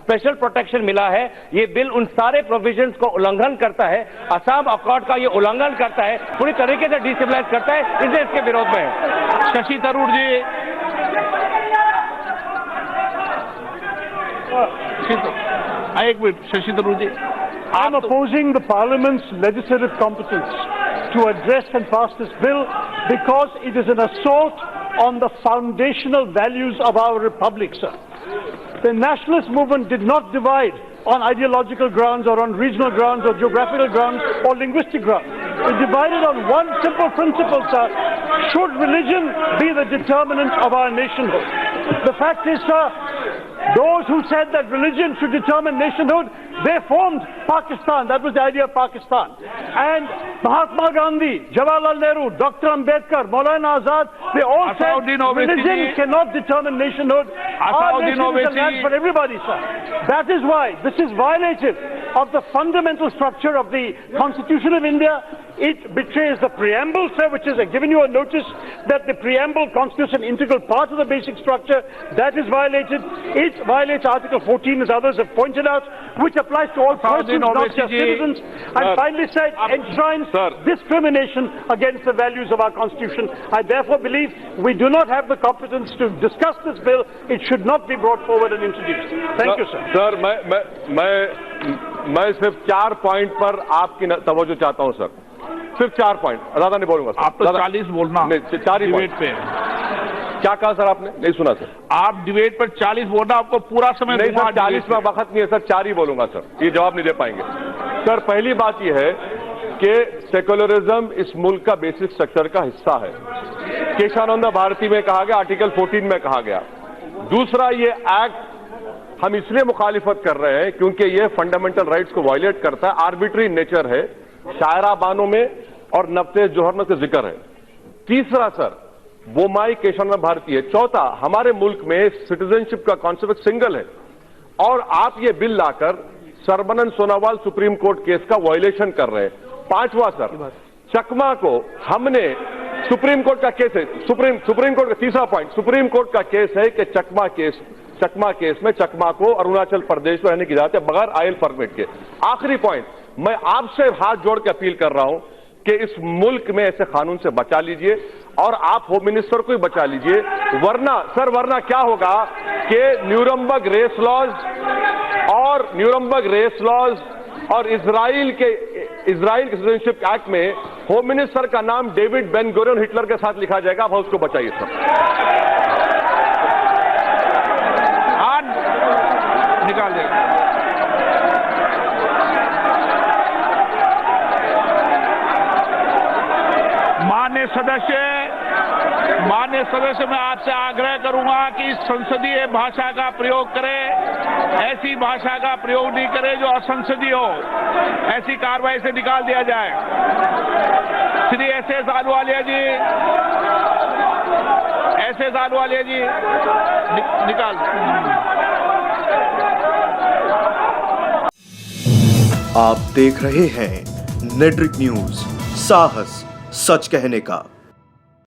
Special protection मिला है। ये बिल उन सारे प्रोविजंस को उल्लंघन करता है, असम अकॉर्ड का ये उल्लंघन करता है, पूरी तरीके से डिसिविलाइज करता है, इसलिए इसके विरोध में है। शशि थरूर जी, एक minute, Shashi Tharoor ji, I am opposing the Parliament's legislative competence to address and pass this bill because it is an assault on the foundational values of our republic, sir. The nationalist movement did not divide on ideological grounds or on regional grounds or geographical grounds or linguistic grounds. It divided on one simple principle, sir. Should religion be the determinant of our nationhood? The fact is, sir, those who said that religion should determine nationhood, they formed Pakistan. That was the idea of Pakistan. And Mahatma Gandhi, Jawaharlal Nehru, Dr. Ambedkar, Maulana Azad, they all said religion cannot determine nationhood. Our nation is a land for everybody, sir. That is why this is violative of the fundamental structure of the Constitution of India. It betrays the preamble, sir, which is given you a notice that the preamble constitutes an integral part of the basic structure. That is violated. It violates Article 14, as others have pointed out, which applies to all persons, not just citizens. And finally said, enshrines discrimination against the values of our Constitution. I therefore believe we do not have the competence to discuss this bill. It should not be brought forward and introduced. Thank you, sir. Sir, मैं सिर्फ 4 point पर आपकी तवज्जो चाहता हूं, sir. सिर्फ 4 point, ज्यादा नहीं बोलूंगा। आप तो 40 बोलना। नहीं, 4 ही डिबेट पे। क्या कहा सर आपने? नहीं सुना सर। आप डिबेट पर 40 बोलना, आपको पूरा समय नहीं सर, 40 में वक्त नहीं है सर, 4 ही बोलूंगा सर, ये जवाब नहीं दे पाएंगे। सर, पहली बात यह है कि सेक्युलरिज्म इस मुल्क का बेसिक स्ट्रक्चर का हिस्सा है। केशानंद भारती में कहा गया, आर्टिकल 14 में कहा गया। दूसरा, ये एक्ट हम इसलिए मुखालिफत कर रहे हैं क्योंकि ये फंडामेंटल राइट्स को वायलेट करता है, आर्बिट्री नेचर है, शायरा बानों में और नफ्ते जोहर में से जिक्र है। तीसरा सर, बोमाई केशानंद भारती है। चौथा, हमारे मुल्क में सिटीजनशिप का कॉन्सेप्ट सिंगल है और आप ये बिल लाकर सरबनन सोनोवाल सुप्रीम कोर्ट केस का वायलेशन कर रहे हैं। पांचवा सर, चकमा को हमने सुप्रीम कोर्ट का केस है, सुप्रीम कोर्ट का तीसरा पॉइंट, सुप्रीम कोर्ट का केस है कि चकमा केस में चकमा को अरुणाचल प्रदेश में रहने की इजाजत है बगैर आयल परमिट के। आखिरी पॉइंट, मैं आपसे हाथ जोड़ के अपील कर रहा हूं कि इस मुल्क में ऐसे कानून से बचा लीजिए और आप होम मिनिस्टर को ही बचा लीजिए, वरना क्या होगा कि न्यूरमबर्ग रेस लॉज और इजराइल के सिटीजनशिप एक्ट में होम मिनिस्टर का नाम डेविड बेन गुरियन हिटलर के साथ लिखा जाएगा। आप उसको बचाइए सर। निकाल देगा। माननीय सदस्य, मैं आपसे आग्रह करूंगा कि संसदीय भाषा का प्रयोग करें, ऐसी भाषा का प्रयोग नहीं करें जो असंसदीय हो। ऐसी कार्रवाई से निकाल दिया जाए। श्री एस.एस. अहलूवालिया जी, निकाल। आप देख रहे हैं नेटरिक न्यूज, साहस सच कहने का।